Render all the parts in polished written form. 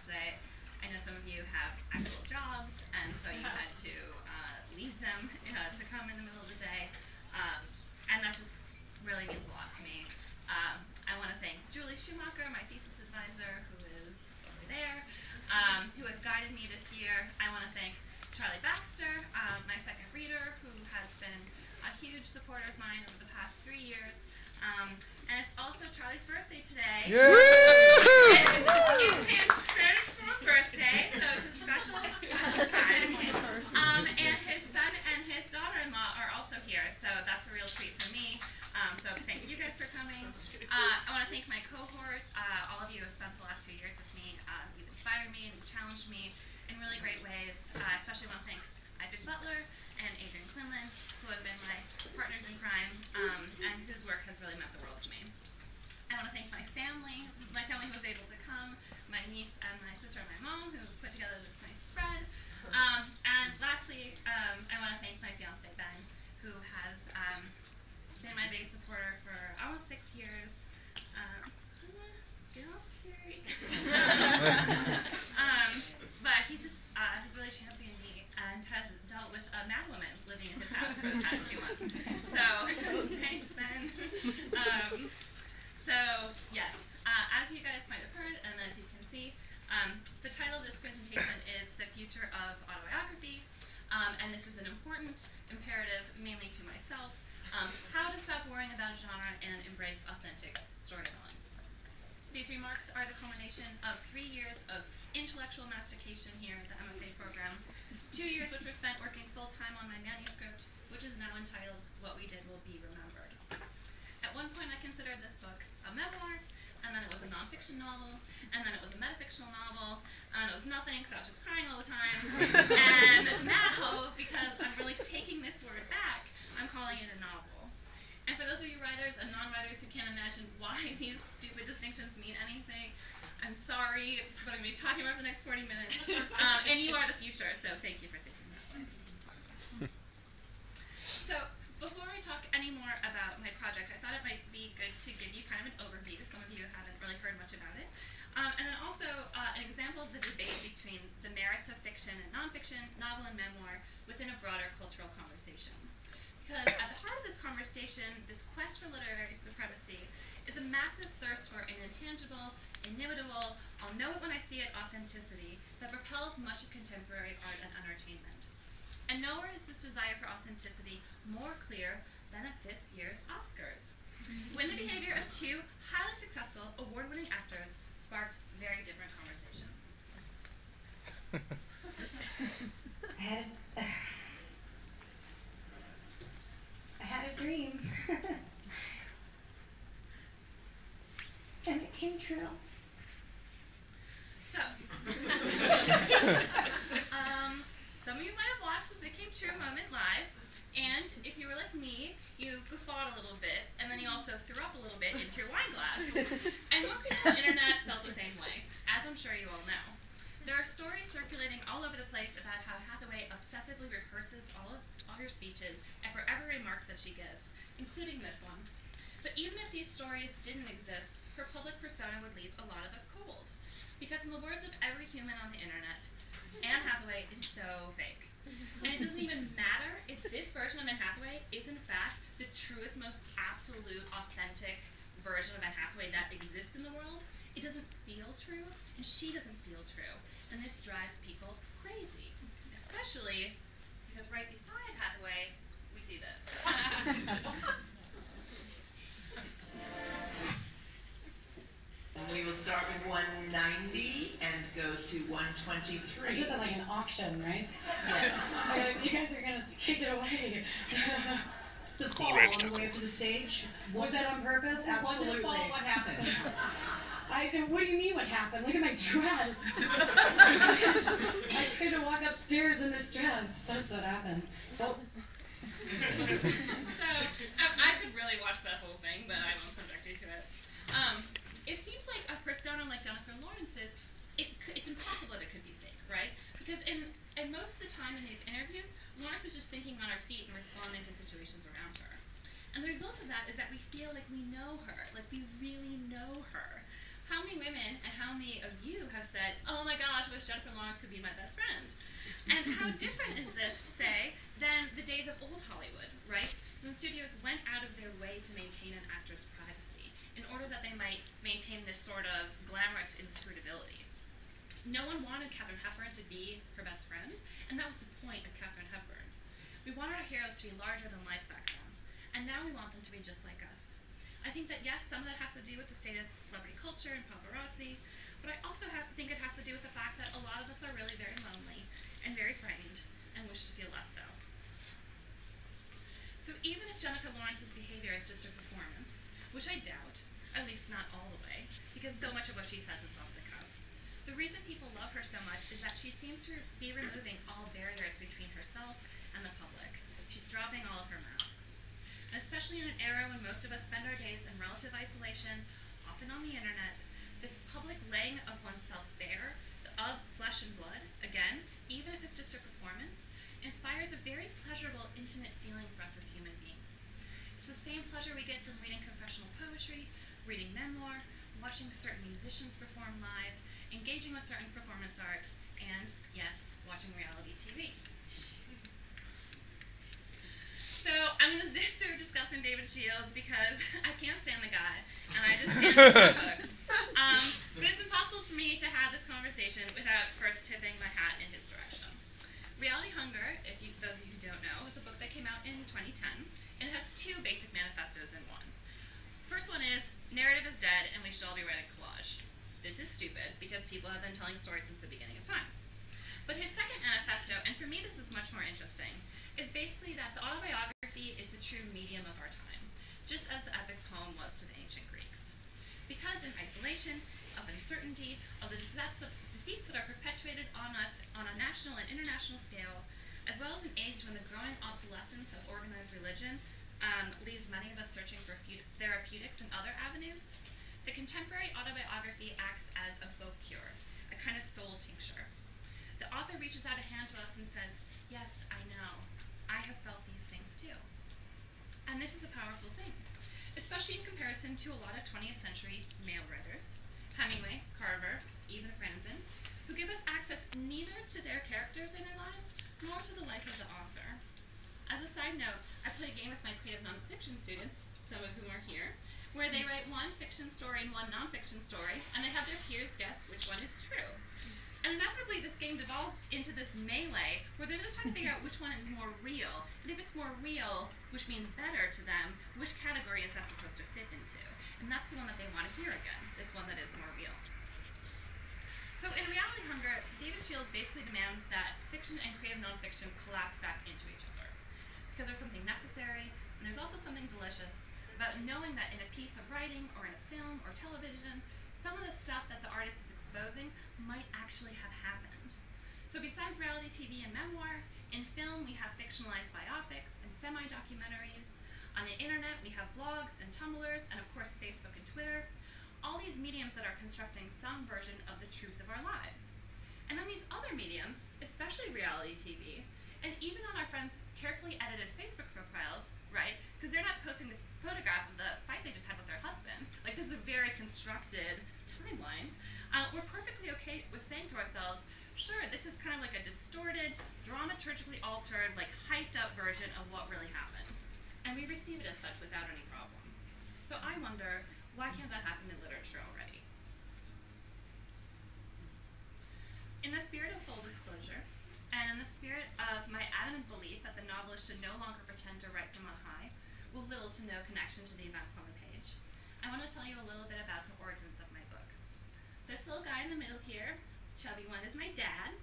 today. I know some of you have actual jobs, and so you had to leave them to come in the middle of the day. And that just really means a lot to me. I want to thank Julie Schumacher, my thesis advisor, who is over there, who has guided me this year. I want to thank Charlie Baxter, my second reader, who has been a huge supporter of mine over the past 3 years. And it's also Charlie's birthday today. It's his 34th birthday, so it's a special time. And his son and his daughter-in-law are also here, so that's a real treat for me. So thank you guys for coming. I want to thank my cohort. All of you have spent the last few years with me. You've inspired me and challenged me in really great ways. Especially want to thank Isaac Butler and Adrian Quinlan, who have been my partners in crime, and whose work has really meant the world to me. I want to thank my family who was able to come, my niece and my sister and my mom, who put together this nice spread. And lastly, I want to thank my fiance, Ben, who has been my biggest supporter for almost 6 years. Get off, Terry. But he just has really championed me and has dealt with a mad woman living in his house for the past 2 months. So, thanks, Ben. So, yes, as you guys might have heard, and as you can see, the title of this presentation is The Future of Autobiography, and this is an important imperative, mainly to myself, how to stop worrying about genre and embrace authentic storytelling. These remarks are the culmination of 3 years of intellectual mastication here at the MFA program, 2 years which were spent working full-time on my manuscript, which is now entitled What We Did Will Be Remembered. At one point I considered this book a memoir, and then it was a nonfiction novel, and then it was a metafictional novel, and it was nothing, so I was just crying all the time. And now, because I'm really taking this word back, I'm calling it a novel. And for those of you writers and non-writers who can't imagine why these stupid distinctions mean anything, I'm sorry, this is what I'm going to be talking about for the next 40 minutes. And you are the future, so thank you for thinking that way. So, before I talk any more about my project, I thought it might be good to give you kind of an overview. Some of you haven't really heard much about it. And then also an example of the debate between the merits of fiction and nonfiction, novel and memoir, within a broader cultural conversation. Because at the heart of this conversation, this quest for literary supremacy is a massive thirst for an intangible, inimitable, I'll know it when I see it authenticity that propels much of contemporary art and entertainment. And nowhere is this desire for authenticity more clear than at this year's Oscars, when the behavior of 2 highly successful, award-winning actors sparked very different conversations. I had a dream, and it came true. So, some of you might have watched this It Came True moment live, and if you were like me, you guffawed a little bit, and then you also threw up a little bit into your wine glass. And most people on the internet felt the same way, as I'm sure you all know. There are stories circulating all over the place about how Hathaway obsessively rehearses all of her speeches and for every remarks that she gives, including this one. But even if these stories didn't exist, her public persona would leave a lot of us cold. Because in the words of every human on the internet, Anne Hathaway is so fake. And it doesn't even matter if this version of Anne Hathaway is in fact the truest, most absolute, authentic version of Anne Hathaway that exists in the world. It doesn't feel true, and she doesn't feel true. And this drives people crazy, especially because right beside Hathaway, we see this. We will start with 190 and go to 123. This isn't like an auction, right? Yes. You guys are going to take it away. The fall on the way up to the stage. Was that on purpose? Absolutely. Was it fall? What happened? What do you mean what happened? Look at my dress. I tried to walk upstairs in this dress. That's what happened. So I could really watch that whole thing, but I won't subject you to it. It seems like a persona like Jennifer Lawrence's, it's impossible that it could be fake, right? Because in most of the time in these interviews, Lawrence is just thinking on her feet and responding to situations around her. And the result of that is that we feel like we know her, like we really know her. How many women and how many of you have said, oh my gosh, I wish Jennifer Lawrence could be my best friend? And how different is this, say, than the days of old Hollywood, right? When studios went out of their way to maintain an actor's privacy in order that they might maintain this sort of glamorous inscrutability. No one wanted Katharine Hepburn to be her best friend, and that was the point of Katharine Hepburn. We wanted our heroes to be larger than life back then, and now we want them to be just like us. I think that yes, some of that has to do with the state of celebrity culture and paparazzi, but I also think it has to do with the fact that a lot of us are really very lonely and very frightened and wish to feel less so. So even if Jennifer Lawrence's behavior is just a performance, which I doubt, at least not all the way, because so much of what she says is off the cuff, the reason people love her so much is that she seems to be removing all barriers between herself and the public. She's dropping all of her masks. And especially in an era when most of us spend our days in relative isolation, often on the internet, this public laying of oneself bare, of flesh and blood, again, even if it's just a performance, inspires a very pleasurable, intimate feeling for us as human beings. It's the same pleasure we get from reading confessional poetry, reading memoir, watching certain musicians perform live, engaging with certain performance art, and, yes, watching reality TV. So I'm going to zip through discussing David Shields because I can't stand the guy, and I just can't read the book. But it's impossible for me to have this conversation without first tipping my hat in his direction. Reality Hunger, those of you who don't know, is a book that came out in 2010, and it has two basic manifestos in one. First one is, narrative is dead, and we should all be writing collage. This is stupid, because people have been telling stories since the beginning of time. But his second manifesto, and for me this is much more interesting, is basically that the autobiography is the true medium of our time, just as the epic poem was to the ancient Greeks. Because in isolation, of uncertainty, of the deceits that are perpetuated on us on a national and international scale, as well as an age when the growing obsolescence of organized religion leaves many of us searching for therapeutics and other avenues, the contemporary autobiography acts as a folk cure, a kind of soul tincture. The author reaches out a hand to us and says, yes, I know. I have felt these things too. And this is a powerful thing, especially in comparison to a lot of 20th century male writers, Hemingway, Carver, even Franson, who give us access neither to their characters in their lives, nor to the life of the author. As a side note, I play a game with my creative nonfiction students, some of whom are here, where they write one fiction story and one nonfiction story, and they have their peers guess which one is true. And inevitably, this game devolves into this melee where they're just trying to figure out which one is more real. And if it's more real, which means better to them, which category is that supposed to fit into? And that's the one that they want to hear again, this one that is more real. So in Reality Hunger, David Shields basically demands that fiction and creative nonfiction collapse back into each other. Because there's something necessary, and there's also something delicious about knowing that in a piece of writing, or in a film, or television, some of the stuff that the artist is exposing might actually have happened. So besides reality TV and memoir, in film we have fictionalized biopics and semi-documentaries. On the internet we have blogs and Tumblrs, and of course Facebook and Twitter. All these mediums that are constructing some version of the truth of our lives. And then these other mediums, especially reality TV, and even on our friends' carefully edited Facebook profiles, right? Because they're not posting the photograph of the fight they just had with their husband. Like, this is a very constructed timeline. We're perfectly okay with saying to ourselves, sure, this is kind of like a distorted, dramaturgically altered, like hyped up version of what really happened. And we receive it as such without any problem. So I wonder, why can't that happen in literature already? In the spirit of full disclosure, and in the spirit of my adamant belief that the novelist should no longer pretend to write from on high, with little to no connection to the events on the page, I want to tell you a little bit about the origins of my book. This little guy in the middle here, chubby one, is my dad,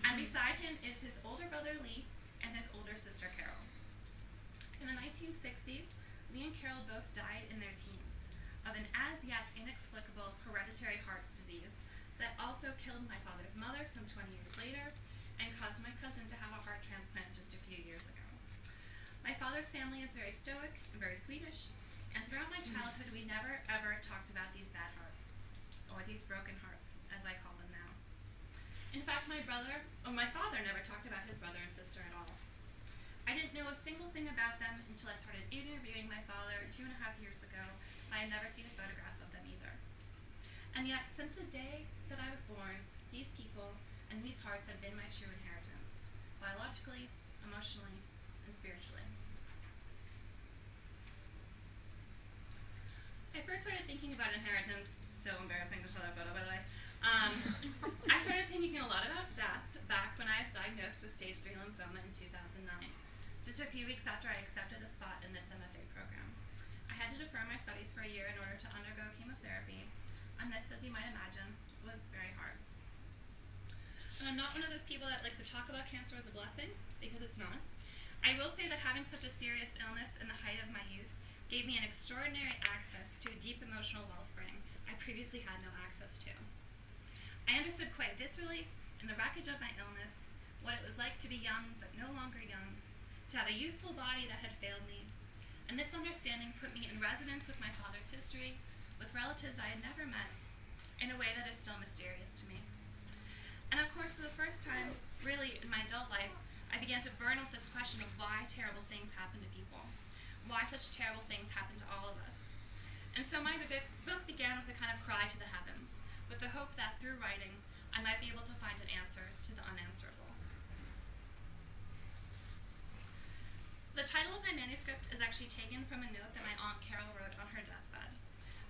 and beside him is his older brother Lee and his older sister Carol. In the 1960s, Lee and Carol both died in their teens of an as yet inexplicable hereditary heart disease that also killed my father's mother some 20 years later and caused my cousin to have a heart transplant just a few years ago. My father's family is very stoic and very Swedish, and throughout my childhood we never ever talked about these bad hearts, or these broken hearts, as I call them now. In fact, my father never talked about his brother and sister at all. I didn't know a single thing about them until I started interviewing my father 2.5 years ago. I had never seen a photograph of them either. And yet, since the day that I was born, these people and these hearts have been my true inheritance, biologically, emotionally, and spiritually. I first started thinking about inheritance, so embarrassing to show that photo, by the way. I started thinking a lot about death back when I was diagnosed with stage 3 lymphoma in 2009, just a few weeks after I accepted a spot in this MFA program. I had to defer my studies for a year in order to undergo chemotherapy, and this, as you might imagine, was very hard. And I'm not one of those people that likes to talk about cancer as a blessing, because it's not. I will say that having such a serious illness in the height of my youth gave me an extraordinary access to a deep emotional wellspring I previously had no access to. I understood quite viscerally, in the wreckage of my illness, what it was like to be young but no longer young, to have a youthful body that had failed me, and this understanding put me in resonance with my father's history, with relatives I had never met, in a way that is still mysterious to me. And of course, for the first time, really, in my adult life, I began to burn with this question of why terrible things happen to people, why such terrible things happen to all of us. And so my book began with a kind of cry to the heavens, with the hope that through writing, I might be able to find an answer to the unanswerable. The title of my manuscript is actually taken from a note that my Aunt Carol wrote on her deathbed,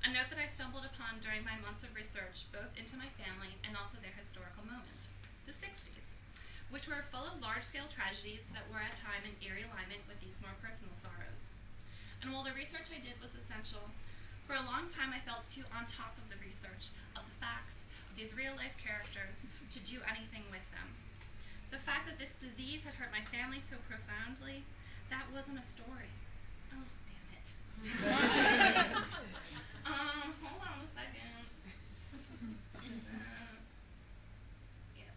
a note that I stumbled upon during my months of research, both into my family and also their historical moment, the 60s, which were full of large-scale tragedies that were at time in eerie alignment with these more personal sorrows. And while the research I did was essential, for a long time I felt too on top of the research, of the facts, of these real-life characters, to do anything with them. The fact that this disease had hurt my family so profoundly, that wasn't a story. Oh, damn it. Hold on a second. Yes.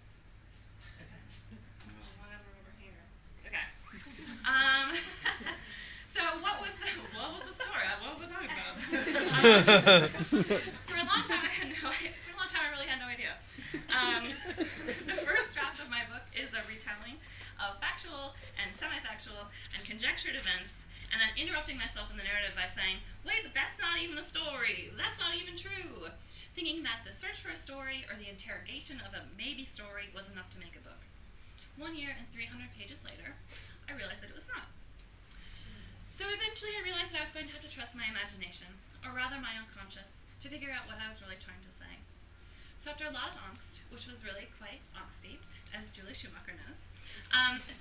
Whatever over here. Okay. So what was the story? What was I talking about? For a long time, I really had no idea. The first draft of my book is a retelling of factual and semi-factual and conjectured events, and then interrupting myself in the narrative by saying, wait, but that's not even a story. That's not even true. Thinking that the search for a story or the interrogation of a maybe story was enough to make a book. 1 year and 300 pages later, I realized that it was not. So eventually I realized that I was going to have to trust my imagination, or rather my unconscious, to figure out what I was really trying to say. So after a lot of angst, which was really quite angsty, as Julie Schumacher knows,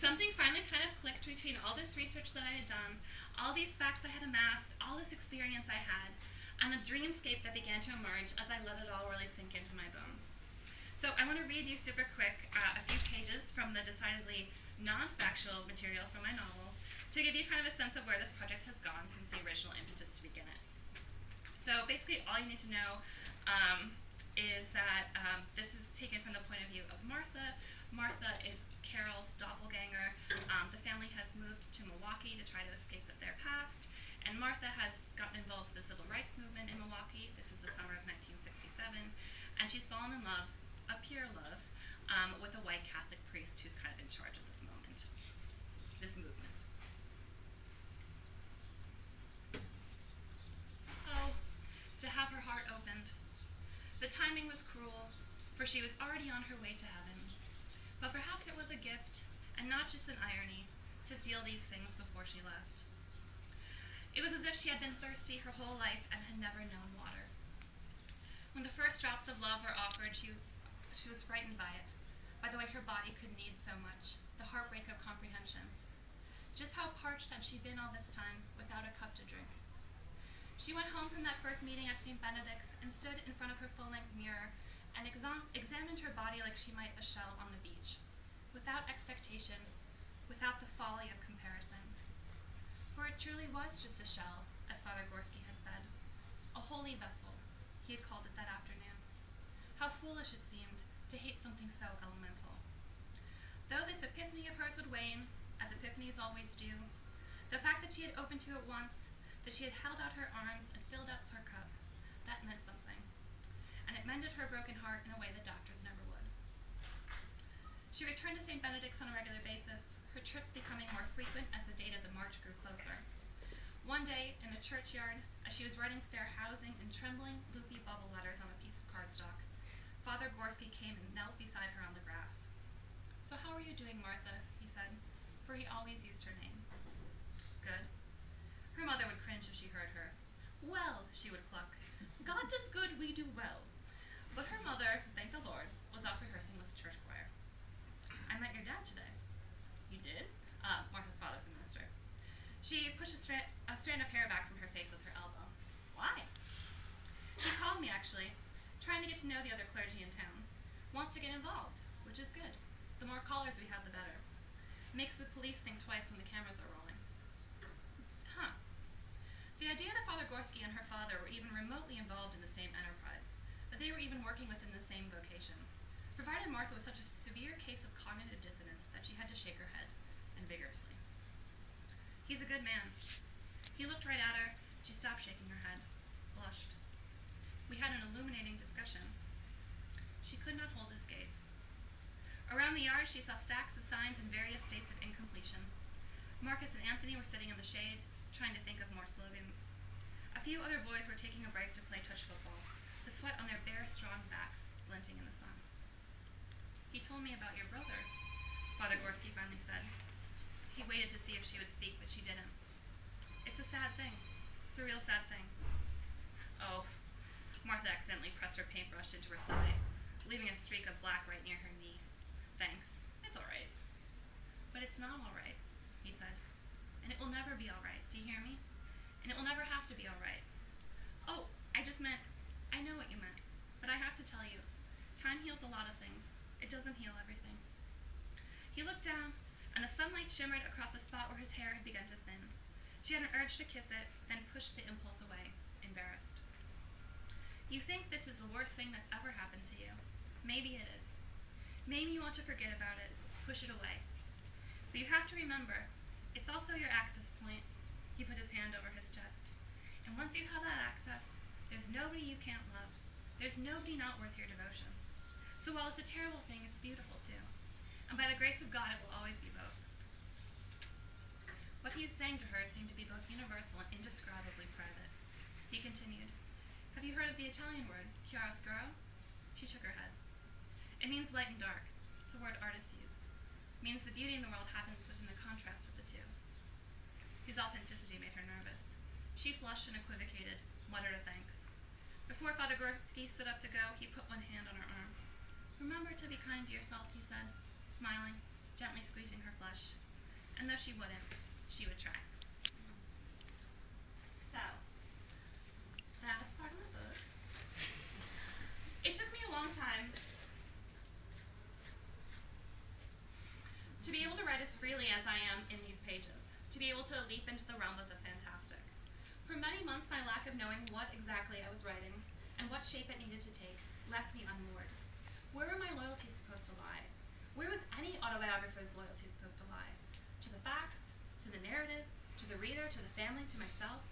something finally kind of clicked between all this research that I had done, all these facts I had amassed, all this experience I had, and a dreamscape that began to emerge as I let it all really sink into my bones. So I want to read you super quick a few pages from the decidedly non-factual material from my novel to give you kind of a sense of where this project has gone since the original impetus to begin it. So basically all you need to know is that this is taken from the point of view of Martha. Martha is Carol's doppelganger. The family has moved to Milwaukee to try to escape their past, and Martha has gotten involved with the civil rights movement in Milwaukee. This is the summer of 1967, and she's fallen in love, a pure love, with a white Catholic priest who's kind of in charge of this movement. Oh, to have her heart opened. The timing was cruel, for she was already on her way to heaven. But perhaps it was a gift, and not just an irony, to feel these things before she left. It was as if she had been thirsty her whole life and had never known water. When the first drops of love were offered, she was frightened by it, by the way her body could need so much, the heartbreak of comprehension. Just how parched had she been all this time, without a cup to drink? She went home from that first meeting at St. Benedict's and stood in front of her full-length mirror and examined her body like she might a shell on the beach, without expectation, without the folly of comparison. For it truly was just a shell, as Father Gorski had said, a holy vessel, he had called it that afternoon. How foolish it seemed to hate something so elemental. Though this epiphany of hers would wane, as epiphanies always do, the fact that she had opened to it once, that she had held out her arms and filled up her cup, that meant something. And it mended her broken heart in a way that doctors never would. She returned to St. Benedict's on a regular basis, her trips becoming more frequent as the date of the march grew closer. One day, in the churchyard, as she was writing fair housing in trembling, loopy bubble letters on a piece of cardstock, Father Gorski came and knelt beside her on the grass. "So how are you doing, Martha?" he said, for he always used her name. "Good." Her mother would cringe if she heard her. "Well," she would cluck, "God does good, we do well." But her mother, thank the Lord, was off rehearsing with the church choir. "I met your dad today." "You did?" Martha's father's a minister. She pushed a strand of hair back from her face with her elbow. "Why?" "He called me, actually, trying to get to know the other clergy in town. Wants to get involved, which is good. The more callers we have, the better. Makes the police think twice when the cameras are rolling." Huh. The idea that Father Gorski and her father were even remotely involved in the same enterprise, that they were even working within the same vocation, provided Martha with such a severe case of cognitive dissonance that she had to shake her head, and vigorously. "He's a good man." He looked right at her. She stopped shaking her head, blushed. We had an illuminating discussion. She could not hold his gaze. Around the yard, she saw stacks of signs in various states of incompletion. Marcus and Anthony were sitting in the shade, trying to think of more slogans. A few other boys were taking a break to play touch football, the sweat on their bare, strong backs glinting in the sun. "He told me about your brother," Father Gorski finally said. He waited to see if she would speak, but she didn't. "It's a sad thing. It's a real sad thing." "Oh." Martha accidentally pressed her paintbrush into her thigh, leaving a streak of black right near her knee. "Thanks. It's all right." "But it's not all right," he said. "And it will never be all right. Do you hear me? And it will never have to be all right." "Oh, I just meant, I know what you meant. But I have to tell you, time heals a lot of things. It doesn't heal everything." He looked down, and the sunlight shimmered across a spot where his hair had begun to thin. She had an urge to kiss it, then pushed the impulse away, embarrassed. "You think this is the worst thing that's ever happened to you. Maybe it is. Maybe you want to forget about it, push it away. But you have to remember, it's also your access point." He put his hand over his chest. "And once you have that access, there's nobody you can't love. There's nobody not worth your devotion. So while it's a terrible thing, it's beautiful too. And by the grace of God, it will always be both." What he was saying to her seemed to be both universal and indescribably private. He continued, "Have you heard of the Italian word, chiaroscuro?" She shook her head. "It means light and dark. It's a word artists use. It means the beauty in the world happens within the contrast of the two." His authenticity made her nervous. She flushed and equivocated, muttered a thanks. Before Father Gorski stood up to go, he put one hand on her arm. "Remember to be kind to yourself," he said, smiling, gently squeezing her flesh. And though she wouldn't, she would try. So, that's part of the book. It took me a long time to be able to write as freely as I am in these pages, to be able to leap into the realm of the fantastic. For many months, my lack of knowing what exactly I was writing and what shape it needed to take left me unmoored. Where were my loyalties supposed to lie? Where was any autobiographer's loyalty supposed to lie? To the facts? To the narrative? To the reader? To the family? To myself?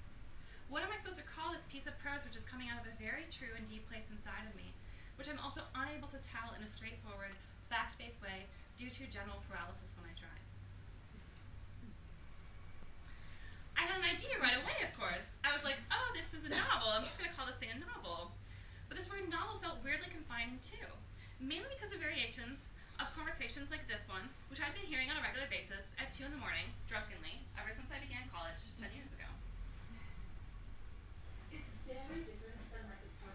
What am I supposed to call this piece of prose which is coming out of a very true and deep place inside of me, which I'm also unable to tell in a straightforward, fact-based way due to general paralysis when I try? I had an idea right away, of course. I was like, oh, this is a novel. I'm just going to call this thing a novel. But this word novel felt weirdly confining too, mainly because of variations of conversations like this one, which I've been hearing on a regular basis at 2 in the morning, drunkenly, ever since I began college 10 years ago. It's very different than like a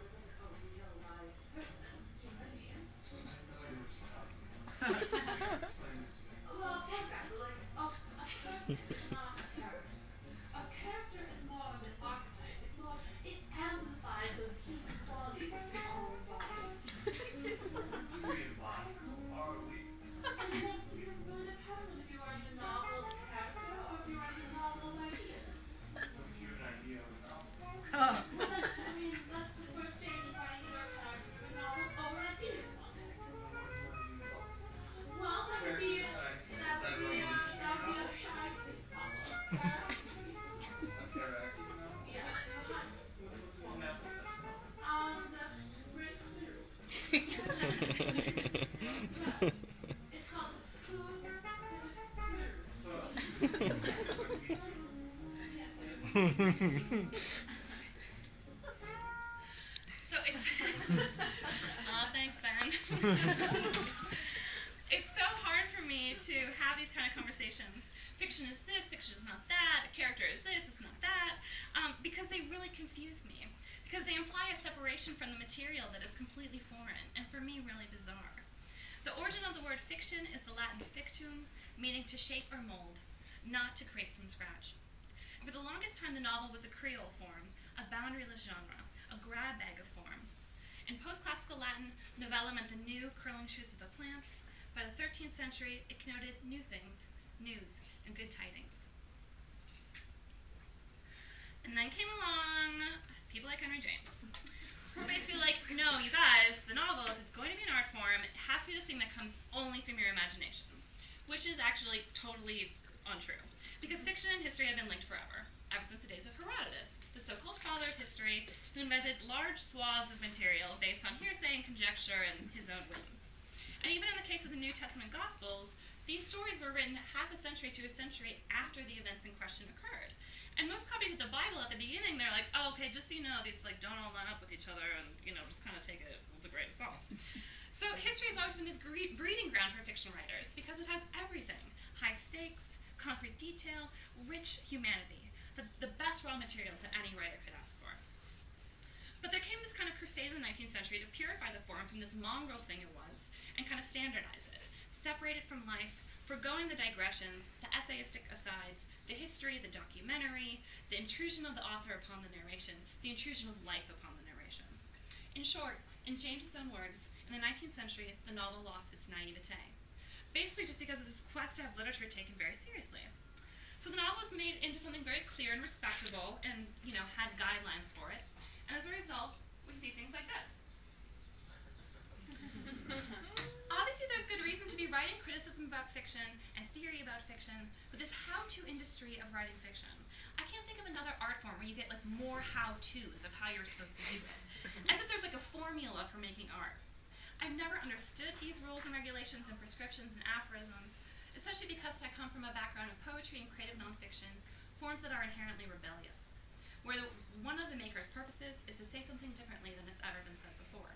real live person. Do you know what I mean? Well, for example, like a person is not a character. A character is more of an archetype. It's more, it amplifies those human qualities which we all embody. Do we embody them, or are we? I mean, it really depends on if you're writing a novel as a character or if you're writing a novel about So it's thanks, Ben. It's so hard for me to have these kind of conversations. Fiction is this, fiction is not that, a character is this, it's not that, because they really confuse me. Because they imply a separation from the material that is completely foreign, and for me, really bizarre. The origin of the word fiction is the Latin fictum, meaning to shape or mold, not to create from scratch. And for the longest time, the novel was a Creole form, a boundaryless genre, a grab bag of form. In post-classical Latin, novella meant the new curling shoots of a plant. By the 13th century, it connoted new things, news, and good tidings. And then came along people like Henry James, who were basically like, no, you guys, the novel, if it's going to be an art form, it has to be this thing that comes only from your imagination, which is actually totally untrue, because fiction and history have been linked forever, ever since the days of Herodotus, the so-called father of history, who invented large swaths of material based on hearsay and conjecture and his own whims. And even in the case of the New Testament Gospels, these stories were written half a century to a century after the events in question occurred. And most copies of the Bible at the beginning, they're like, oh, okay, just so you know, these like don't all line up with each other, and just kind of take it with a grain of salt. So history has always been this breeding ground for fiction writers because it has everything: high stakes, concrete detail, rich humanity, the best raw materials that any writer could ask for. But there came this kind of crusade in the 19th century to purify the form from this mongrel thing it was, and kind of standardize it, separate it from life, forgoing the digressions, the essayistic asides, the history, the documentary, the intrusion of the author upon the narration, the intrusion of life upon the narration. In short, in James's own words, in the 19th century, the novel lost its naivete, basically just because of this quest to have literature taken very seriously. So the novel was made into something very clear and respectable and, had guidelines for it. And as a result, we see things like this. Obviously, there's good reason to be writing criticism about fiction and theory about fiction, but this how-to industry of writing fiction, I can't think of another art form where you get more how-tos of how you're supposed to do it, as if there's a formula for making art. I've never understood these rules and regulations and prescriptions and aphorisms, especially because I come from a background of poetry and creative nonfiction, forms that are inherently rebellious, where one of the maker's purposes is to say something differently than it's ever been said before.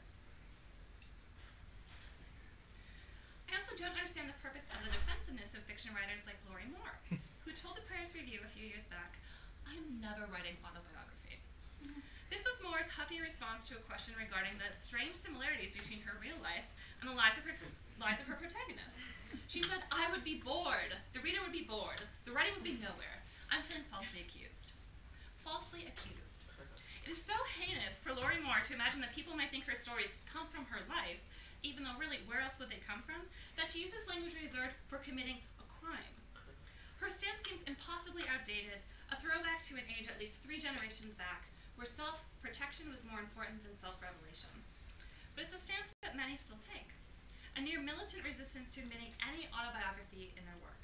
I also don't understand the purpose of the defensiveness of fiction writers like Lori Moore, who told the Paris Review a few years back, "I'm never writing autobiography." This was Moore's huffy response to a question regarding the strange similarities between her real life and the lives of her protagonists. She said, "I would be bored, the reader would be bored, the writing would be nowhere. I'm feeling falsely accused." Falsely accused. It is so heinous for Lori Moore to imagine that people might think her stories come from her life, even though really, where else would they come from, that she uses language reserved for committing a crime. Her stance seems impossibly outdated, a throwback to an age at least 3 generations back, where self-protection was more important than self-revelation. But it's a stance that many still take, a near militant resistance to admitting any autobiography in their work,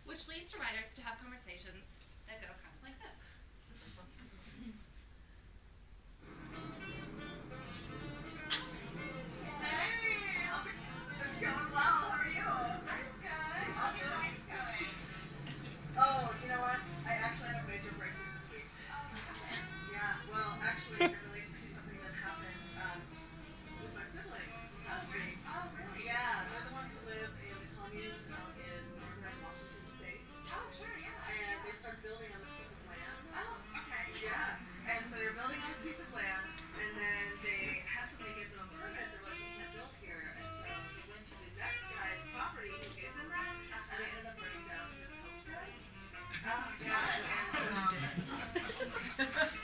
which leads to writers to have conversations that go kind of like this. It's going well. How are you? I'm good. Awesome. How are you going? Oh, you know what? I actually had a major breakthrough this week. Yeah, well, actually, it relates to something that happened with my siblings last week. Oh, really? Yeah, they're the ones who live in the commune out in northern Washington State. Oh, sure, yeah. And they started building on this piece of land. Oh, okay. Yeah, and so they're building on this piece of land, and then they had somebody give them a permit. They're like, "You can't build here," and so they went to the next guy's property who gave them that, and they ended up burning down his homestead. Yeah, and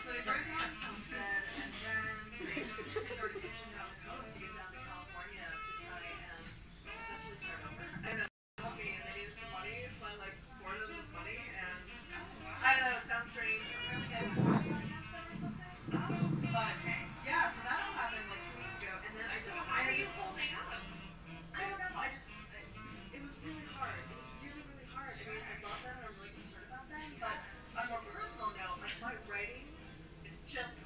so they burned down his homestead, and then they just started hitching down the coast to get down to California to try and essentially start over. And they helped me, and they needed some money, so I poured them this money, and I don't know, it sounds strange. I'm really getting against them or something. But yeah, so that all happened 2 weeks ago, and then I just holding up? I don't know, it was really hard. It was really, really hard. I mean, I love them and I'm really concerned about them, but on a more personal note, my writing just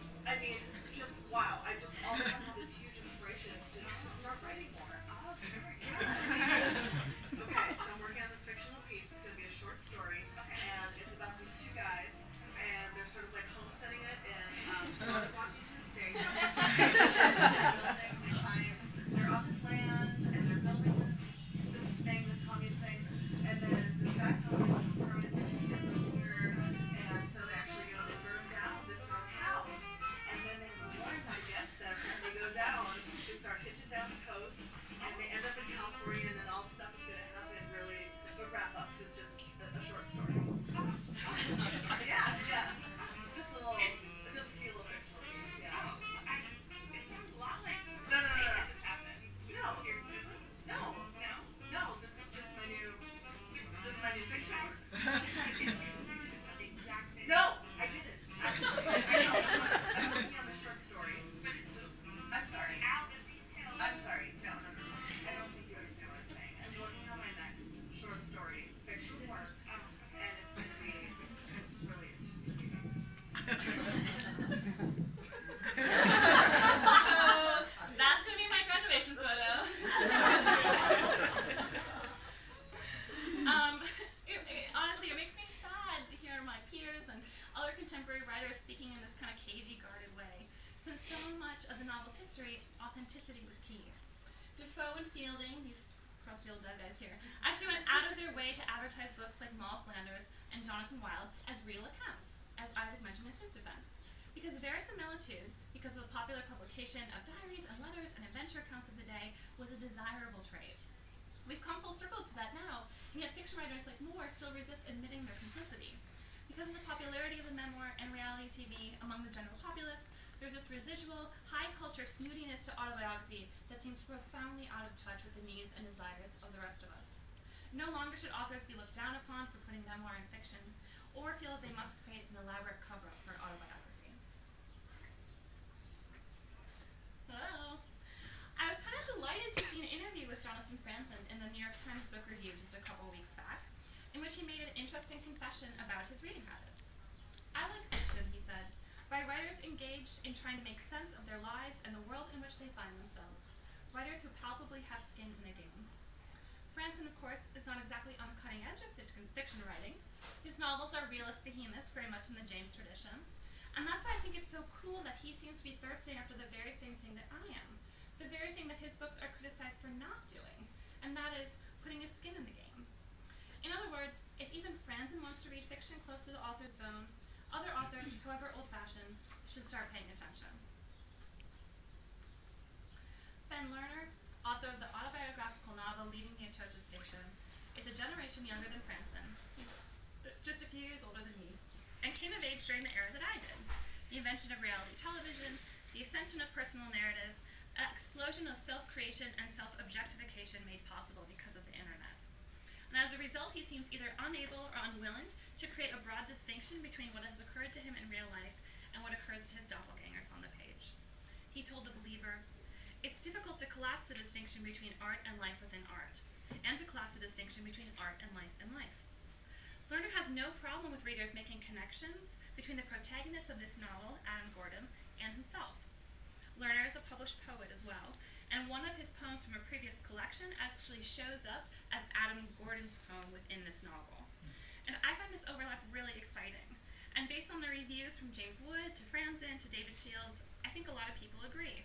wow. I just all of a sudden have this huge inspiration to start writing more. Oh, sure, yeah. Yeah. Okay, so I'm working on this fictional piece. It's going to be a short story, and it's about these 2 guys, and my peers and other contemporary writers speaking in this kind of cagey, guarded way. Since so much of the novel's history, authenticity was key. Defoe and Fielding, these crusty old dead guys here, actually went out of their way to advertise books like Moll Flanders and Jonathan Wild as real accounts, as Isaac mentioned in his defense. Because verisimilitude, because of the popular publication of diaries and letters and adventure accounts of the day, was a desirable trait. We've come full circle to that now, and yet fiction writers like Moore still resist admitting their complicity. Because of the popularity of the memoir and reality TV among the general populace, there's this residual, high-culture snootiness to autobiography that seems profoundly out of touch with the needs and desires of the rest of us. No longer should authors be looked down upon for putting memoir in fiction, or feel that they must create an elaborate cover-up for an autobiography. Hello. I was kind of delighted to see an interview with Jonathan Franson in the New York Times Book Review just a couple weeks back, in which he made an interesting confession about his reading habits. I like fiction, he said, by writers engaged in trying to make sense of their lives and the world in which they find themselves, writers who palpably have skin in the game. Franson, of course, is not exactly on the cutting edge of fiction writing. His novels are realist behemoths, very much in the James tradition, and that's why I think it's so cool that he seems to be thirsting after the very same thing that I am, the very thing that his books are criticized for not doing, and that is putting his skin in the game. In other words, if even Franson wants to read fiction close to the author's bone, other authors, however old-fashioned, should start paying attention. Ben Lerner, author of the autobiographical novel Leaving the Atocha Station, is a generation younger than Franson. He's just a few years older than me, and came of age during the era that I did. The invention of reality television, the ascension of personal narrative, an explosion of self-creation and self-objectification made possible because of the internet. And as a result, he seems either unable or unwilling to create a broad distinction between what has occurred to him in real life and what occurs to his doppelgangers on the page. He told The Believer, "It's difficult to collapse the distinction between art and life within art, and to collapse the distinction between art and life in life." Lerner has no problem with readers making connections between the protagonist of this novel, Adam Gordon, and himself. Lerner is a published poet as well, and one of his poems from a previous collection actually shows up as Adam Gordon's poem within this novel. And I find this overlap really exciting. And based on the reviews from James Wood to Franson to David Shields, I think a lot of people agree.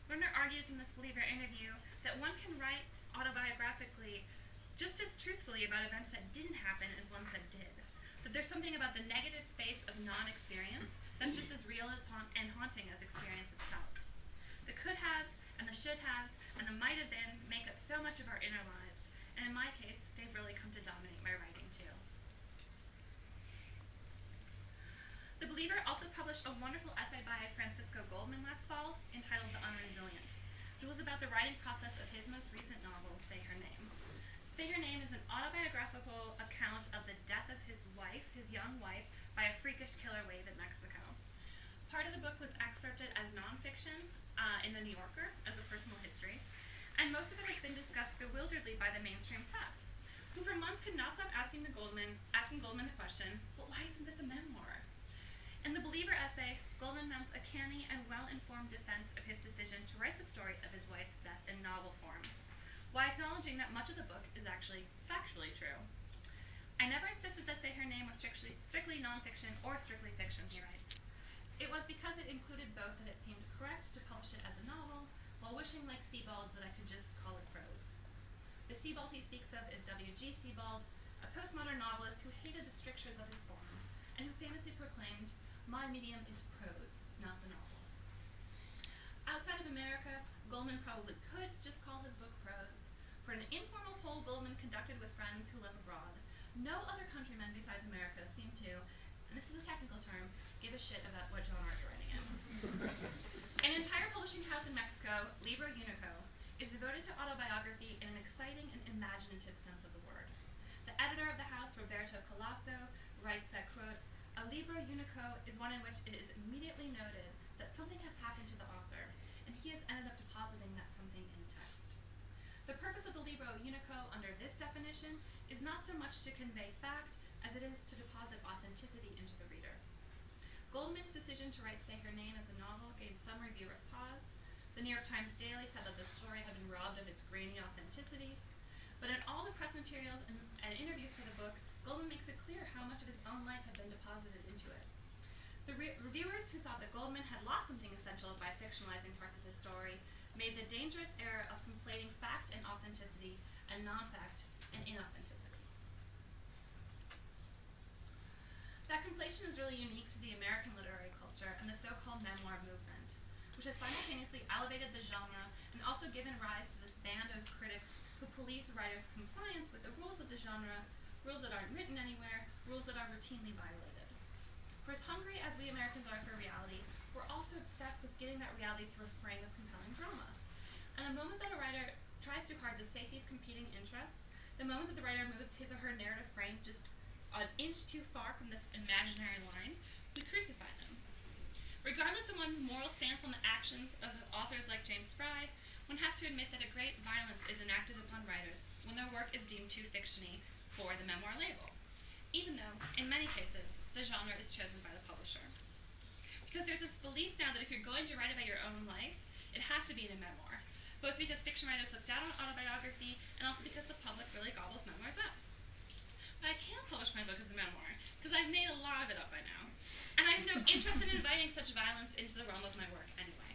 Lerner argues in this Believer interview that one can write autobiographically just as truthfully about events that didn't happen as ones that did. That there's something about the negative space of non-experience that's just as real as and haunting as experience itself. The could-haves and the should-haves and the might-have-beens make up so much of our inner lives, and in my case, they've really come to dominate my writing too. The Believer also published a wonderful essay by Francisco Goldman last fall entitled The Unresilient. It was about the writing process of his most recent novel, Say Her Name. Say Her Name is an autobiographical account of the death of his wife, his young wife, by a freakish killer wave in Mexico. Part of the book was excerpted as nonfiction in The New Yorker as a personal history, and most of it has been discussed bewilderedly by the mainstream press, who for months could not stop asking Goldman the question, well, why isn't this a memoir? In the Believer essay, Goldman mounts a canny and well-informed defense of his decision to write the story of his wife's death in novel form, while acknowledging that much of the book is actually factually true. I never insisted that Say Her Name was strictly nonfiction or strictly fiction, he writes. It was because it included both that it seemed correct to publish it as a novel, while wishing like Sebald that I could just call it prose. The Sebald he speaks of is W.G. Sebald, a postmodern novelist who hated the strictures of his form, and who famously proclaimed, "My medium is prose, not the novel." Outside of America, Goldman probably could just call his book prose. For an informal poll Goldman conducted with friends who live abroad, no other countrymen besides America seem to, and this is a technical term, give a shit about what genre you're writing in. An entire publishing house in Mexico, Libro Unico, is devoted to autobiography in an exciting and imaginative sense of the word. The editor of the house, Roberto Colasso, writes that, quote, "A Libro Unico is one in which it is immediately noted that something has happened to the author, and he has ended up depositing that something in text." The purpose of the Libro Unico under this definition is not so much to convey fact as it is to deposit authenticity into the reader. Goldman's decision to write Say Her Name as a novel gave some reviewers pause. The New York Times Daily said that the story had been robbed of its grainy authenticity, but in all the press materials and interviews for the book, Goldman makes it clear how much of his own life had been deposited into it. The reviewers who thought that Goldman had lost something essential by fictionalizing parts of his story made the dangerous error of conflating fact and authenticity and non-fact and inauthenticity. That conflation is really unique to the American literary culture and the so-called memoir movement, which has simultaneously elevated the genre and also given rise to this band of critics who police writers' compliance with the rules of the genre, rules that aren't written anywhere, rules that are routinely violated. For as hungry as we Americans are for reality, we're also obsessed with getting that reality through a frame of compelling drama. And the moment that a writer tries too hard to sate these competing interests, the moment that the writer moves his or her narrative frame just an inch too far from this imaginary line, we crucify them. Regardless of one's moral stance on the actions of authors like James Fry, one has to admit that a great violence is enacted upon writers when their work is deemed too fictiony for the memoir label, even though, in many cases, the genre is chosen by the publisher. Because there's this belief now that if you're going to write about your own life, it has to be in a memoir, both because fiction writers look down on autobiography and also because the public really gobbles memoirs up. But I can't publish my book as a memoir, because I've made a lot of it up by now, and I have no interest in inviting such violence into the realm of my work anyway.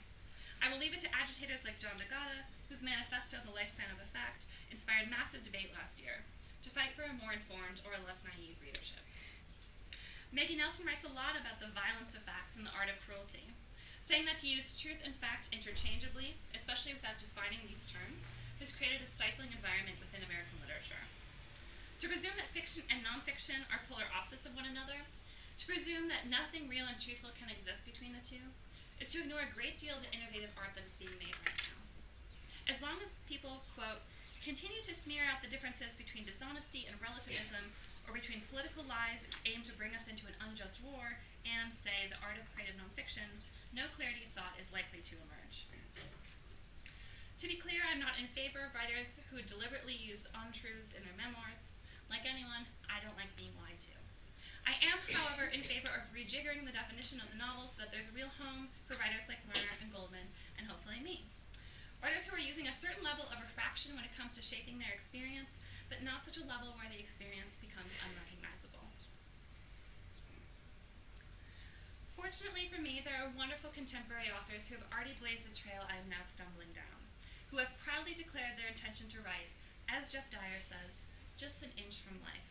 I will leave it to agitators like John D'Agata, whose manifesto, The Lifespan of a Fact, inspired massive debate last year, to fight for a more informed or a less naive readership. Maggie Nelson writes a lot about the violence of facts and the art of cruelty, saying that to use truth and fact interchangeably, especially without defining these terms, has created a stifling environment within American literature. To presume that fiction and nonfiction are polar opposites of one another, to presume that nothing real and truthful can exist between the two, is to ignore a great deal of the innovative art that is being made right now. As long as people, quote, continue to smear out the differences between dishonesty and relativism, or between political lies aimed to bring us into an unjust war, and, say, the art of creative nonfiction, no clarity of thought is likely to emerge. To be clear, I'm not in favor of writers who deliberately use untruths in their memoirs. Like anyone, I don't like being lied to. I am, however, in favor of rejiggering the definition of the novel so that there's a real home for writers like Lerner and Goldman, and hopefully me. Writers who are using a certain level of refraction when it comes to shaping their experience, but not such a level where the experience becomes unrecognizable. Fortunately for me, there are wonderful contemporary authors who have already blazed the trail I am now stumbling down, who have proudly declared their intention to write, as Jeff Dyer says, just an inch from life.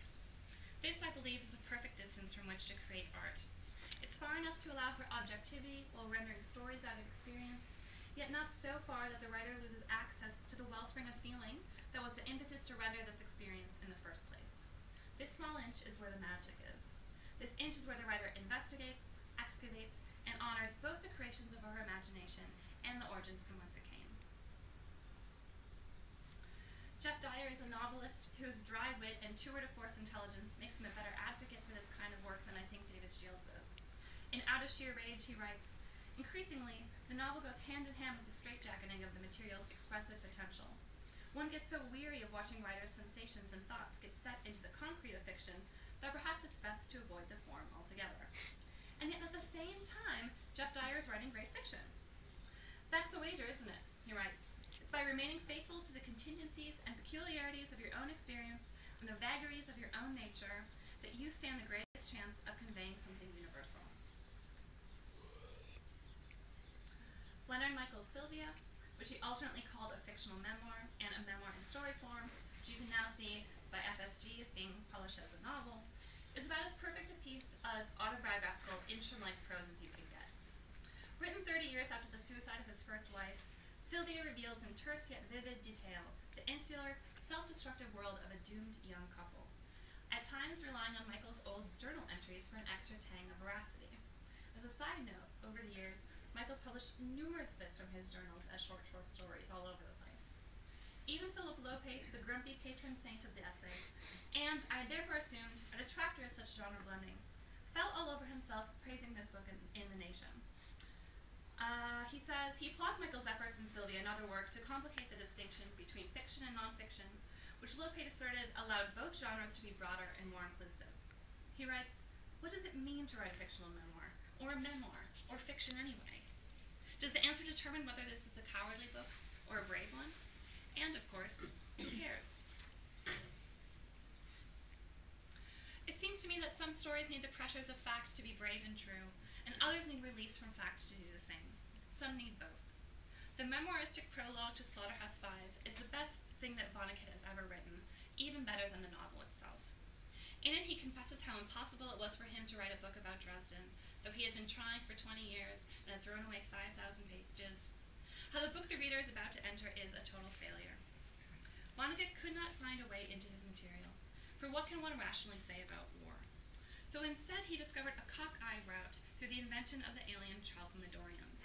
This, I believe, is the perfect distance from which to create art. It's far enough to allow for objectivity while rendering stories out of experience, yet not so far that the writer loses access to the wellspring of feeling that was the impetus to render this experience in the first place. This small inch is where the magic is. This inch is where the writer investigates, excavates, and honors both the creations of her imagination and the origins from whence it came. Jeff Dyer is a novelist whose dry wit and tour-de-force intelligence makes him a better advocate for this kind of work than I think David Shields is. In Out of Sheer Rage, he writes, increasingly, the novel goes hand in hand with the straitjacketing of the material's expressive potential. One gets so weary of watching writers' sensations and thoughts get set into the concrete of fiction that perhaps it's best to avoid the form altogether. And yet at the same time, Jeff Dyer is writing great fiction. That's the wager, isn't it? He writes. It's by remaining faithful to the contingencies and peculiarities of your own experience and the vagaries of your own nature that you stand the greatest chance of conveying something universal. Leonard Michael's Sylvia, which he alternately called a fictional memoir and a memoir in story form, which you can now see by FSG as being published as a novel, is about as perfect a piece of autobiographical inch-from-life prose as you can get. Written 30 years after the suicide of his first wife, Sylvia reveals in terse yet vivid detail the insular, self-destructive world of a doomed young couple, at times relying on Michael's old journal entries for an extra tang of veracity. As a side note, over the years, Michael's published numerous bits from his journals as short stories all over the place. Even Philip Lope, the grumpy patron saint of the essay, and I had therefore assumed a detractor of such genre blending, fell all over himself praising this book in The Nation. He says he applauds Michael's efforts in Sylvia and other work to complicate the distinction between fiction and nonfiction, which Lope asserted allowed both genres to be broader and more inclusive. He writes, what does it mean to write a fictional memoir, or a memoir, or fiction anyway? Does the answer determine whether this is a cowardly book or a brave one? And, of course, who cares? seems to me that some stories need the pressures of fact to be brave and true, and others need release from fact to do the same. Some need both. The memoiristic prologue to Slaughterhouse-Five is the best thing that Vonnegut has ever written, even better than the novel itself. In it, he confesses how impossible it was for him to write a book about Dresden, though he had been trying for 20 years and had thrown away 5,000 pages. How the book the reader is about to enter is a total failure. Vonnegut could not find a way into his material, for what can one rationally say about war? So instead, he discovered a cockeyed route through the invention of the alien Tralfamadorians.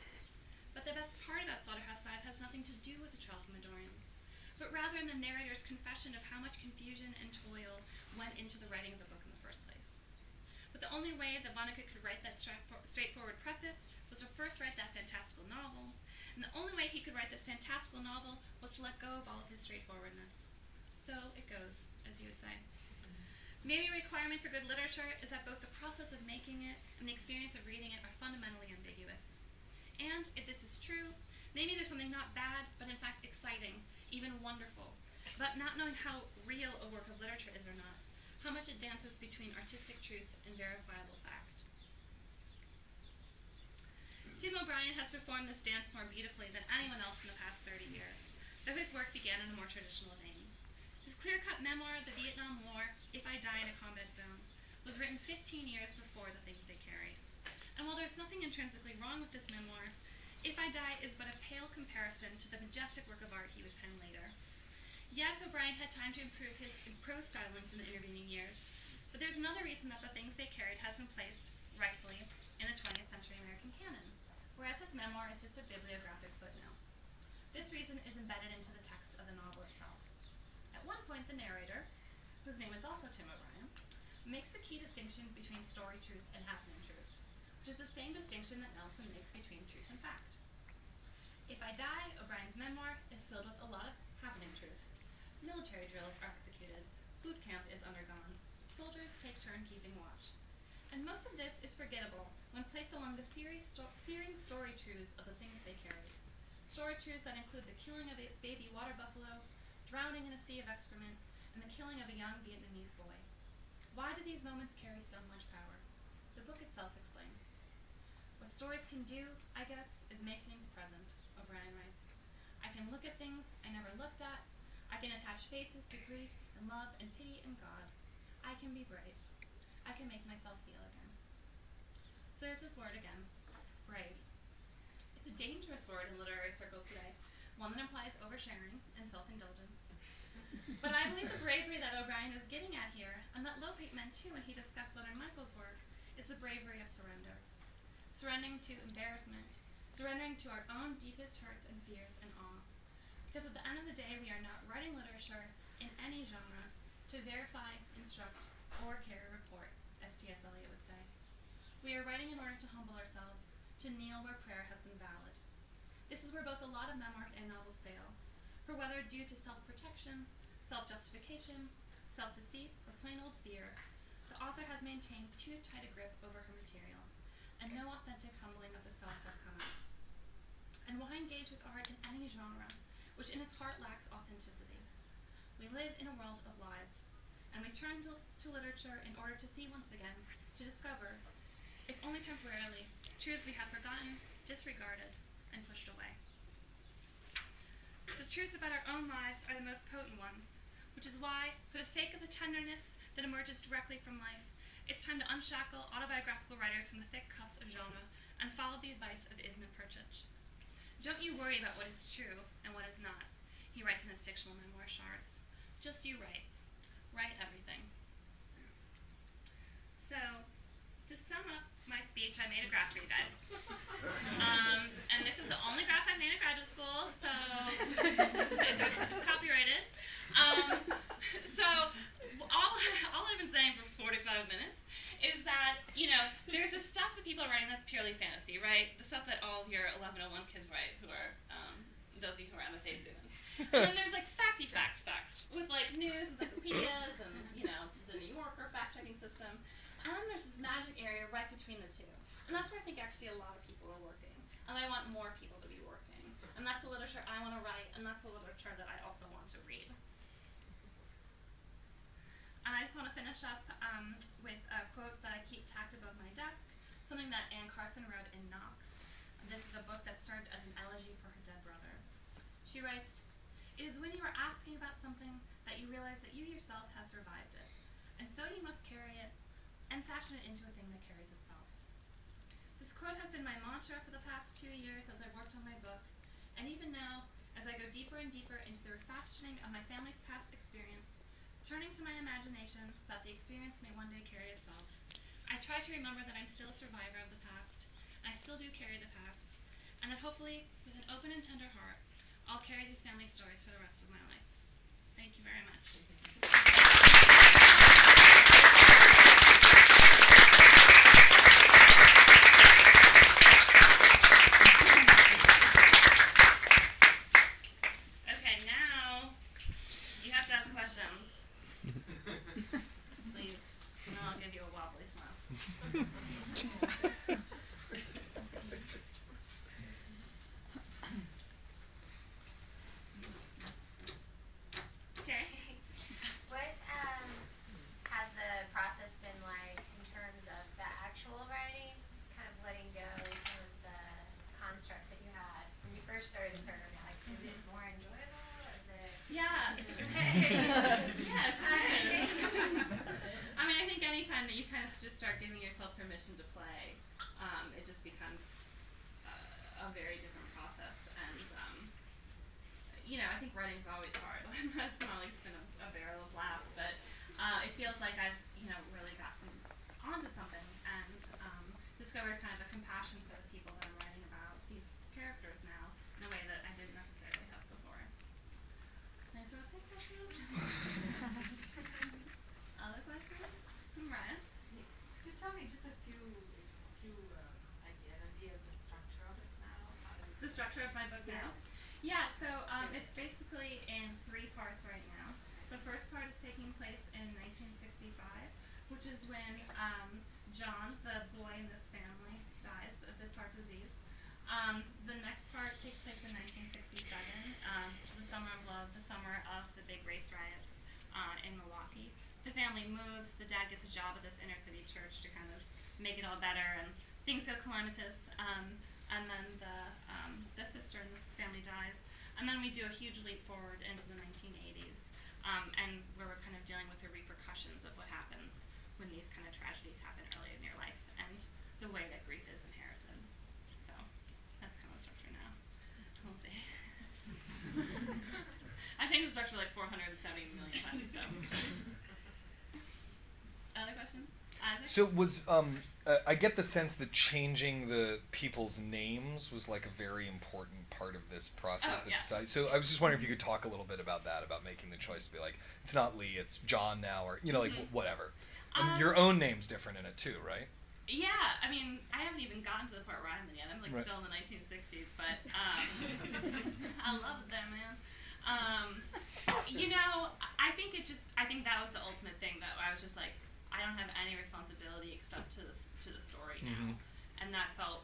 But the best part about Slaughterhouse-Five has nothing to do with the Tralfamadorians, but rather in the narrator's confession of how much confusion and toil went into the writing of the book in the first place. But the only way that Vonnegut could write that straightforward preface was to first write that fantastical novel, and the only way he could write this fantastical novel was to let go of all of his straightforwardness. So it goes, as he would say. Maybe a requirement for good literature is that both the process of making it and the experience of reading it are fundamentally ambiguous. And, if this is true, maybe there's something not bad, but in fact exciting, even wonderful, about not knowing how real a work of literature is or not, how much it dances between artistic truth and verifiable fact. Tim O'Brien has performed this dance more beautifully than anyone else in the past 30 years, though his work began in a more traditional vein. His clear-cut memoir, The Vietnam War, If I Die in a Combat Zone, was written 15 years before The Things They Carry. And while there's nothing intrinsically wrong with this memoir, If I Die is but a pale comparison to the majestic work of art he would pen later. Yes, O'Brien had time to improve his prose stylings in the intervening years, but there's another reason that The Things They Carried has been placed, rightfully, in the 20th century American canon, whereas his memoir is just a bibliographic footnote. This reason is embedded into the text of the novel itself. At one point, the narrator, whose name is also Tim O'Brien, makes the key distinction between story truth and happening truth, which is the same distinction that Nelson makes between truth and fact. If I Die, O'Brien's memoir, is filled with a lot of happening truth. Military drills are executed, boot camp is undergone, soldiers take turn keeping watch. And most of this is forgettable when placed along the searing story truths of The Things They Carried. Story truths that include the killing of a baby water buffalo, drowning in a sea of excrement, and the killing of a young Vietnamese boy. Why do these moments carry so much power? The book itself explains. What stories can do, I guess, is make things present, O'Brien writes. I can look at things I never looked at. I can attach faces to grief and love and pity and God. I can be brave. I can make myself feel again. So there's this word again, brave. It's a dangerous word in literary circles today, one that implies oversharing and self-indulgence. But I believe the bravery that O'Brien is getting at here, and that Lopate meant too when he discussed Leonard Michael's work, is the bravery of surrender. Surrendering to embarrassment, surrendering to our own deepest hurts and fears and awe. Because at the end of the day, we are not writing literature in any genre to verify, instruct, or carry a report, as T.S. Eliot would say. We are writing in order to humble ourselves, to kneel where prayer has been valid. This is where both a lot of memoirs and novels fail, for whether due to self-protection, self-justification, self-deceit, or plain old fear, the author has maintained too tight a grip over her material, and no authentic humbling of the self has come out. And why engage with art in any genre, which in its heart lacks authenticity? We live in a world of lies, and we turn to literature in order to see once again, to discover, if only temporarily, truths we have forgotten, disregarded, and pushed away. The truths about our own lives are the most potent ones, which is why, for the sake of the tenderness that emerges directly from life, it's time to unshackle autobiographical writers from the thick cuffs of genre and follow the advice of Ismond Perchich. Don't you worry about what is true and what is not, he writes in his fictional memoir, Shards. Just you write. Write everything. So, to sum up my speech, I made a graph for you guys. And this is the only graph I made at graduate school, so it's copyrighted. So, all I've been saying for 45 minutes is that, there's this stuff that people are writing that's purely fantasy, right? The stuff that all your 1101 kids write, who are those of you who are MFA students. And then there's facts with news, encyclopedias, and the New Yorker fact-checking system. And then there's this magic area right between the two. And that's where I think actually a lot of people are working. And I want more people to be working. And that's the literature I want to write, and that's the literature that I also want to read. And I just want to finish up with a quote that I keep tacked above my desk, something that Anne Carson wrote in Knox. This is a book that served as an elegy for her dead brother. She writes, "It is when you are asking about something that you realize that you yourself have survived it, and so you must carry it and fashion it into a thing that carries itself." This quote has been my mantra for the past 2 years as I've worked on my book, and even now, as I go deeper and deeper into the refashioning of my family's past experience, turning to my imagination so that the experience may one day carry itself, I try to remember that I'm still a survivor of the past, and I still do carry the past, and that hopefully, with an open and tender heart, I'll carry these family stories for the rest of my life. Thank you very much. Okay, now you have to ask questions. Please, and then I'll give you a wobbly smile. Okay. What has the process been like in terms of the actual writing, kind of letting go some of the construct that you had when you first started the program? Like, is it more enjoyable? Is it? Yeah. Yes. I mean, I think anytime that you kind of just start giving yourself permission to play, it just becomes a very different process. And I think writing's always hard. It's not like it's been a barrel of laughs, but it feels like I've really gotten onto something and discovered kind of a compassion for the people that I'm writing about, these characters now, in a way that I didn't necessarily have before. Nice roasting question. Other questions? Ryan? Could you tell me just a few idea of the structure of it now? The structure of my book now? Yeah, so it's basically in 3 parts right now. The first part is taking place in 1965, which is when John, the boy in this family, dies of this heart disease. The next part takes place in 1967, which is the summer of love, the summer of the big race riots in Milwaukee. The family moves, the dad gets a job at this inner city church to kind of make it all better, and things go calamitous. And then the sister in the family dies. And then we do a huge leap forward into the 1980s, and where we're kind of dealing with the repercussions of what happens when these kind of tragedies happen early in your life, and the way that grief is inherited. So that's kind of the structure now. We'll see. I changed the structure like 470 million times, so. Other questions? So was I get the sense that changing the people's names was like a very important part of this process. So I was just wondering if you could talk a little bit about that, about making the choice to be like, it's not Lee, it's John now, or like whatever. And your own name's different in it too, right? Yeah, I mean, I haven't even gotten to the part where I'm in yet. I'm like still in the 1960s, but I love it there, man. I think that was the ultimate thing that I was just like, I don't have any responsibility except to the story now, and that felt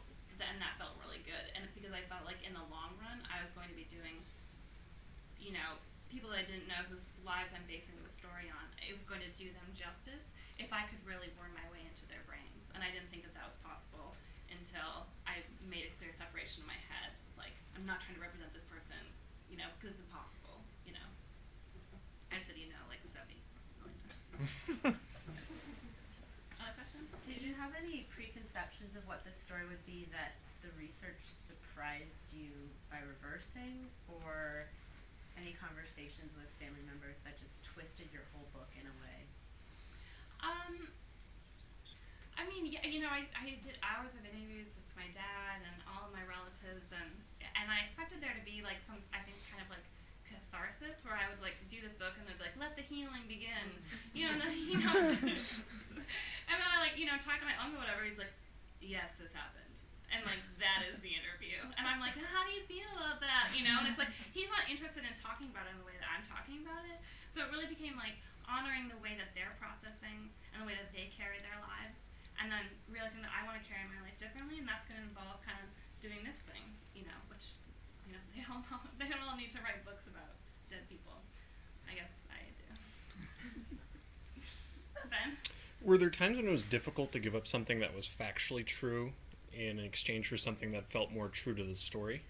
really good. And because I felt like in the long run, I was going to be doing, people that I didn't know whose lives I'm basing the story on. It was going to do them justice if I could really worm my way into their brains, and I didn't think that was possible until I made a clear separation in my head. Like, I'm not trying to represent this person, because it's impossible. I said like 70 million times. Did you have any preconceptions of what this story would be that the research surprised you by reversing, or any conversations with family members that just twisted your whole book in a way? I mean, yeah, I did hours of interviews with my dad and all of my relatives, and I expected there to be like some, I think, kind of like catharsis where I would like do this book and they'd be like, let the healing begin, and then and then I talk to my uncle, whatever. He's like, yes, this happened, and like that is the interview, and I'm like, how do you feel about that, and it's like he's not interested in talking about it in the way that I'm talking about it. So it really became like honoring the way that they're processing and the way that they carry their lives, and then realizing that I want to carry my life differently, and that's going to involve kind of doing this thing, which they don't all need to write books about dead people. I guess I do. Ben? Were there times when it was difficult to give up something that was factually true in exchange for something that felt more true to the story?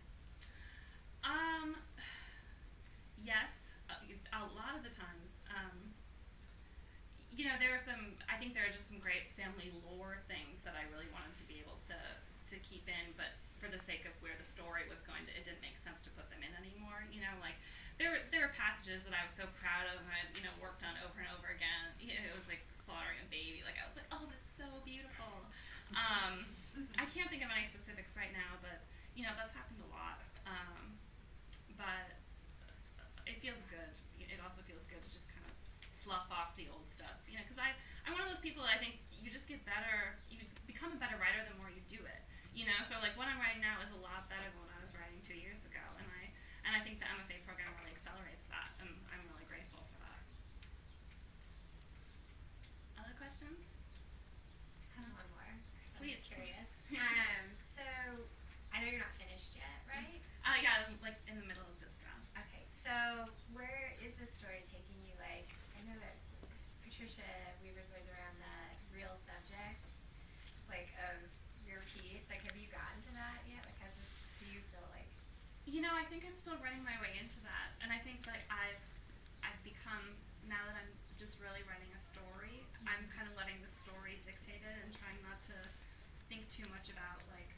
Yes, a lot of the times. You know, I think there are just some great family lore things that I really wanted to be able to keep in, but for the sake of where the story was going, it didn't make sense to put them in anymore. You know, like, there were passages that I was so proud of and I, worked on over and over again. You know, it was like slaughtering a baby. Like, I was like, oh, that's so beautiful. I can't think of any specifics right now, but, that's happened a lot. But it feels good. It also feels good to just kind of slough off the old stuff, because I'm one of those people. I think you just get better. You become a better writer the more you do it. So like what I'm writing now is a lot better than what I was writing 2 years ago, and I think the MFA program really accelerates that, and I'm really grateful for that. Other questions? I have one more. Please. I'm just curious. So I know you're not finished yet, right? Yeah, like in the middle of this draft. Okay, so where is this story taking you? Like, I know that Patricia Weaver throws around that real subject, like, of your piece. Like, have you gotten to that yet? Like, do you feel like? I think I'm still running my way into that, and I think like I've become, now that I'm just really writing a story, I'm kind of letting the story dictate it and trying not to think too much about like,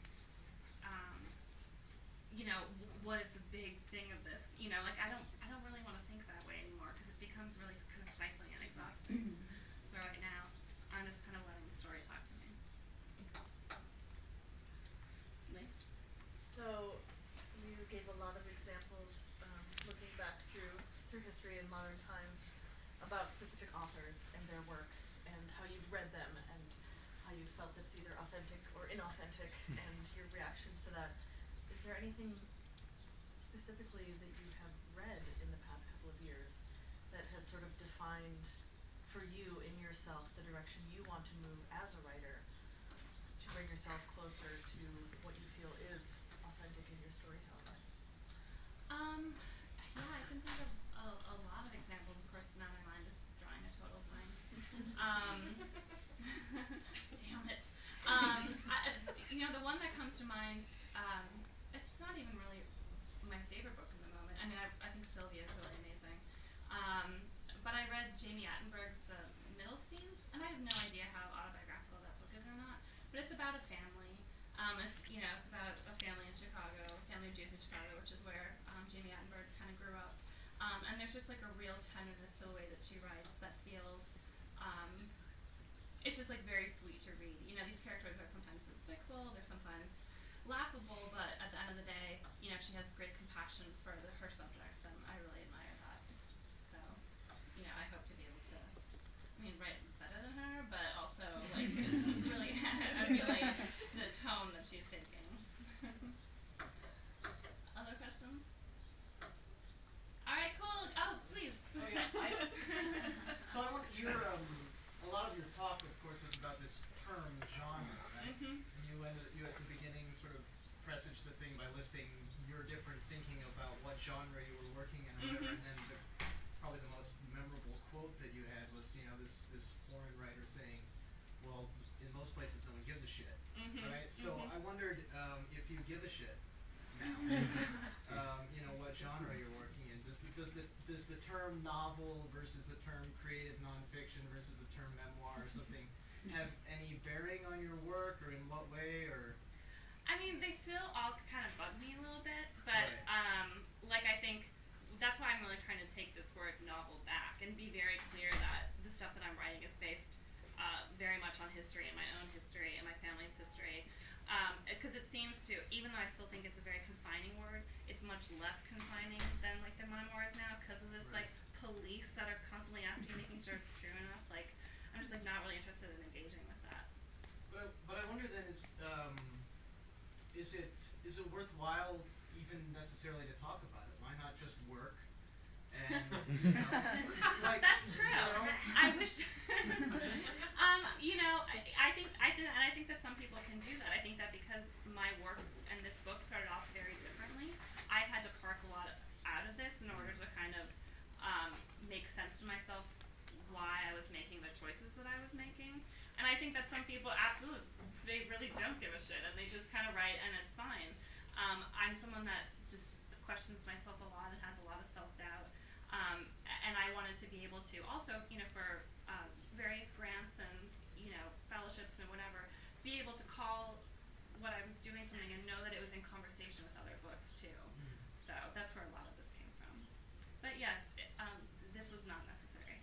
what is the big thing of this? Like I don't really want to think that way anymore because it becomes really kind of stifling and exhausting. So right now, I'm just kind of letting the story talk to me. Lee? So you gave a lot of examples, looking back through history in modern times, about specific authors and their works and how you've read them and how you felt it's either authentic or inauthentic and your reactions to that. Is there anything specifically that you have read in the past couple of years that has sort of defined for you in yourself the direction you want to move as a writer to bring yourself closer to what you feel is authentic in your storytelling? Yeah, I can think of a lot of examples. Of course, now my mind is drawing a total blank. Damn it. The one that comes to mind, it's not even really my favorite book in the moment. I mean, I think Sylvia is really amazing. But I read Jamie Attenberg's The Middlesteins, and I have no idea how autobiographical that book is or not, but it's about a family. It's about a family in Chicago, a family of Jews in Chicago, which is where Jamie Attenberg kind of grew up. And there's just like a real tenderness to the way that she writes that feels, it's just like very sweet to read. These characters are sometimes despicable, they're sometimes laughable, but at the end of the day, she has great compassion for her subjects, and I really admire that. So, I hope to be able to, write better than her, but also like really emulate the tone that she's taking. Other questions? All right, cool. Oh, please. Oh yeah. So I want a lot of your talk, of course, is about this term genre, right? Mm-hmm. And you at the beginning sort of presaged the thing by listing your different thinking about what genre you were working in, or whatever, and then probably the most memorable quote that you had was, this foreign writer saying, "Well, in most places, no one gives a shit," right? So I wondered if you give a shit now. What genre you're working in. Does the term novel versus the term creative nonfiction versus the term memoir or something have any bearing on your work, or in what way, or? They still all kind of bug me a little bit, but right. I think that's why I'm really trying to take this word novel back and be very clear that the stuff that I'm writing is based very much on history and my own history and my family's history. Because it seems to, even though I still think it's a very confining word, it's much less confining than like the memoirs now because of this like police that are constantly after you, making sure it's true enough. Like, I'm just like not really interested in engaging with that. But I wonder then, is it worthwhile even necessarily to talk about it? Why not just work? And like, that's true. I wish. I think that some people can do that. I think that because my work and this book started off very differently, I've had to parse a lot out of this in order to kind of make sense to myself why I was was making the choices that I was making. And I think that some people absolutely, they really don't give a shit and they just kind of write and it's fine. I'm someone that just questions myself a lot and has a lot of self-doubt. And I wanted to be able to also, for various grants and, fellowships and whatever, be able to call what I was doing something and know that it was in conversation with other books too. So that's where a lot of this came from. But yes, this was not necessary.